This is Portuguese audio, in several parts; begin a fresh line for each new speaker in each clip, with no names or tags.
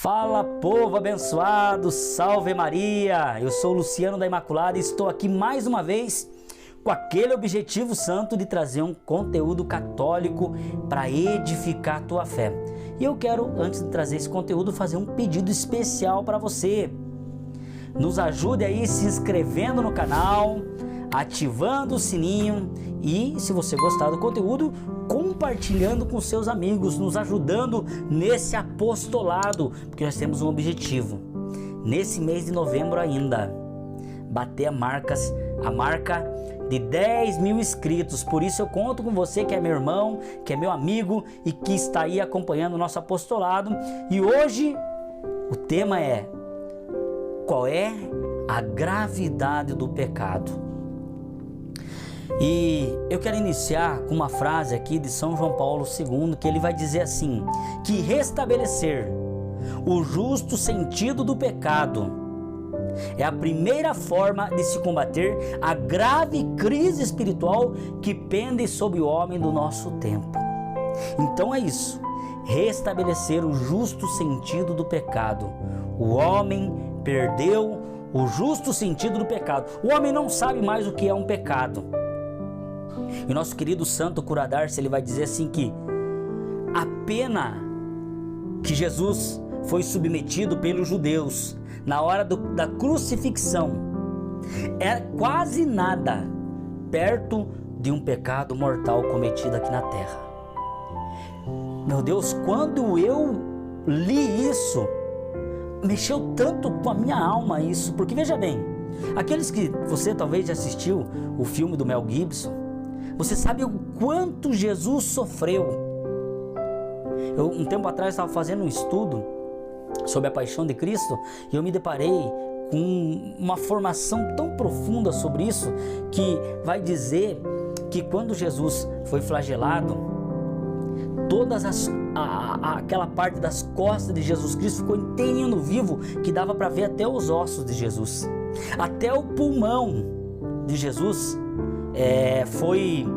Fala, povo abençoado, salve Maria! Eu sou Luciano da Imaculada e estou aqui mais uma vez com aquele objetivo santo de trazer um conteúdo católico para edificar a tua fé. E eu quero, antes de trazer esse conteúdo, fazer um pedido especial para você. Nos ajude aí se inscrevendo no canal, ativando o sininho e, se você gostar do conteúdo, compartilhando com seus amigos, nos ajudando nesse apostolado, porque nós temos um objetivo, nesse mês de novembro ainda, bater a marca de 10 mil inscritos. Por isso eu conto com você que é meu irmão, que é meu amigo e que está aí acompanhando o nosso apostolado. E hoje o tema é: qual é a gravidade do pecado? E eu quero iniciar com uma frase aqui de São João Paulo II, que ele vai dizer assim, que restabelecer o justo sentido do pecado é a primeira forma de se combater a grave crise espiritual que pende sobre o homem do nosso tempo. Então é isso, restabelecer o justo sentido do pecado. O homem perdeu o justo sentido do pecado. O homem não sabe mais o que é um pecado. E o nosso querido santo cura d'Ars, ele vai dizer assim que a pena que Jesus foi submetido pelos judeus na hora da crucifixão é quase nada perto de um pecado mortal cometido aqui na terra. Meu Deus, quando eu li isso, mexeu tanto com a minha alma isso, porque veja bem, aqueles que você talvez já assistiu o filme do Mel Gibson, você sabe o quanto Jesus sofreu. Um tempo atrás estava fazendo um estudo sobre a paixão de Cristo e eu me deparei com uma formação tão profunda sobre isso, que vai dizer que quando Jesus foi flagelado, aquela parte das costas de Jesus Cristo ficou inteirinho vivo, que dava para ver até os ossos de Jesus, até o pulmão de Jesus foi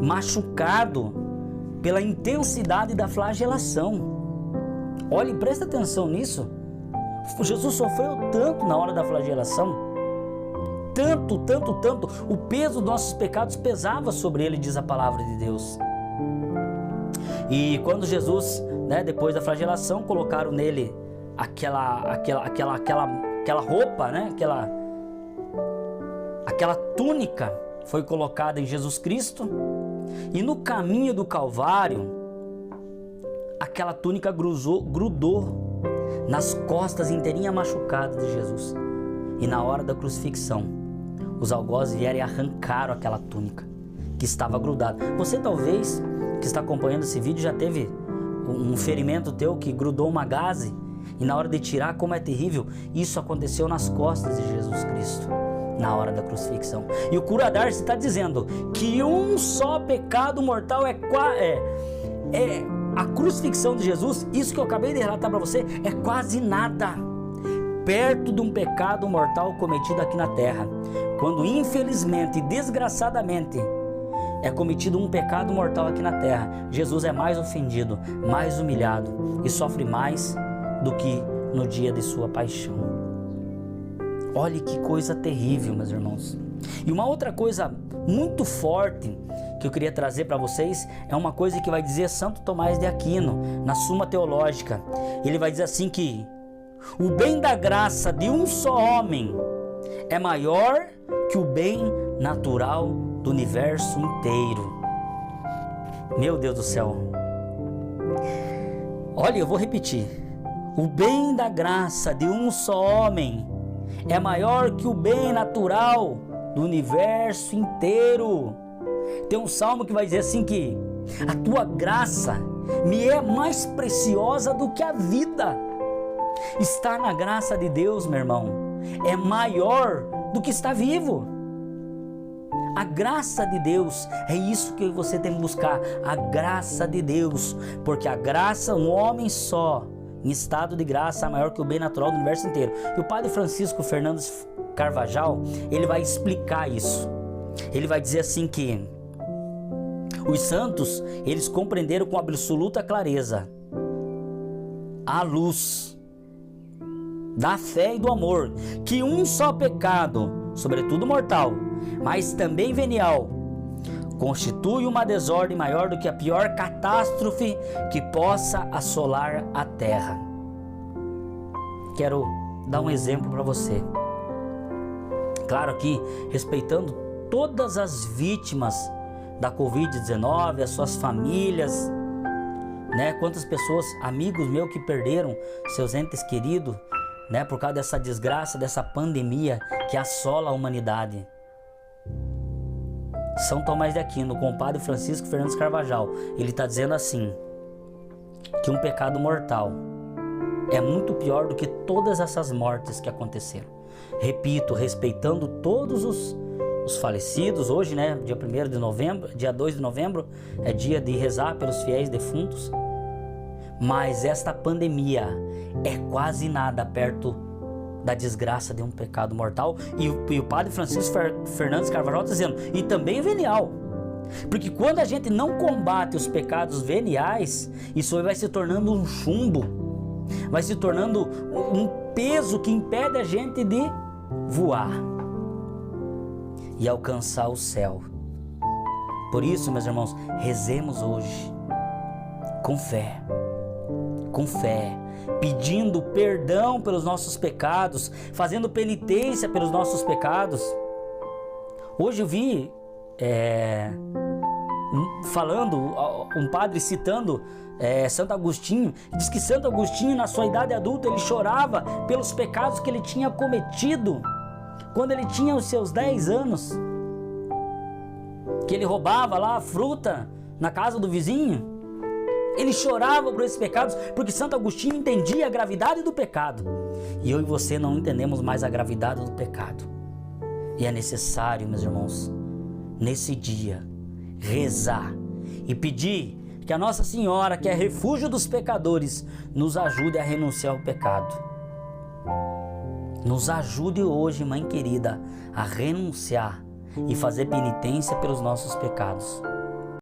machucado pela intensidade da flagelação. Olhe, presta atenção nisso. Jesus sofreu tanto na hora da flagelação, tanto, o peso dos nossos pecados pesava sobre ele, diz a palavra de Deus. E quando Jesus, depois da flagelação, colocaram nele aquela roupa, aquela túnica foi colocada em Jesus Cristo, e no caminho do Calvário, aquela túnica grudou nas costas inteirinha machucadas de Jesus. E na hora da crucifixão, os algozes vieram e arrancaram aquela túnica que estava grudada. Você talvez, que está acompanhando esse vídeo, já teve um ferimento teu que grudou uma gaze, e na hora de tirar, como é terrível, isso aconteceu nas costas de Jesus Cristo, na hora da crucifixão. E o cura d'Ars está dizendo que um só pecado mortal a crucifixão de Jesus, isso que eu acabei de relatar para você, é quase nada perto de um pecado mortal cometido aqui na terra. Quando infelizmente e desgraçadamente é cometido um pecado mortal aqui na terra, Jesus é mais ofendido, mais humilhado e sofre mais do que no dia de sua paixão. Olhe que coisa terrível, meus irmãos. E uma outra coisa muito forte que eu queria trazer para vocês é uma coisa que vai dizer Santo Tomás de Aquino na Suma Teológica. Ele vai dizer assim que o bem da graça de um só homem é maior que o bem natural do universo inteiro. Meu Deus do céu. Olha, eu vou repetir. O bem da graça de um só homem é maior que o bem natural do universo inteiro. Tem um salmo que vai dizer assim que a tua graça me é mais preciosa do que a vida. Estar na graça de Deus, meu irmão, é maior do que estar vivo. A graça de Deus, é isso que você tem que buscar, a graça de Deus, porque a graça, um homem só, em estado de graça, é maior que o bem natural do universo inteiro. E o padre Francisco Fernandes Carvajal, ele vai explicar isso. Ele vai dizer assim que os santos, eles compreenderam com absoluta clareza a luz da fé e do amor, que um só pecado, sobretudo mortal, mas também venial, constitui uma desordem maior do que a pior catástrofe que possa assolar a terra. Quero dar um exemplo para você. Claro, aqui respeitando todas as vítimas da Covid-19, as suas famílias, né? Quantas pessoas, amigos meus, que perderam seus entes queridos, né? Por causa dessa desgraça, dessa pandemia que assola a humanidade. São Tomás de Aquino, o compadre Francisco Fernandes Carvajal, ele está dizendo assim, que um pecado mortal é muito pior do que todas essas mortes que aconteceram. Repito, respeitando todos os falecidos. Hoje, né, dia 1º de novembro, dia 2 de novembro, é dia de rezar pelos fiéis defuntos. Mas esta pandemia é quase nada perto da desgraça de um pecado mortal. E o padre Francisco Fernandes Carvajal está dizendo, e também venial. Porque quando a gente não combate os pecados veniais, isso aí vai se tornando um chumbo, vai se tornando um peso que impede a gente de voar e alcançar o céu. Por isso, meus irmãos, rezemos hoje com fé, pedindo perdão pelos nossos pecados, fazendo penitência pelos nossos pecados. Hoje eu vi falando, um padre citando Santo Agostinho, diz que Santo Agostinho, na sua idade adulta, ele chorava pelos pecados que ele tinha cometido quando ele tinha os seus 10 anos, que ele roubava lá a fruta na casa do vizinho. Ele chorava por esses pecados, porque Santo Agostinho entendia a gravidade do pecado. E eu e você não entendemos mais a gravidade do pecado. E é necessário, meus irmãos, nesse dia, rezar e pedir que a Nossa Senhora, que é refúgio dos pecadores, nos ajude a renunciar ao pecado. Nos ajude hoje, Mãe querida, a renunciar e fazer penitência pelos nossos pecados.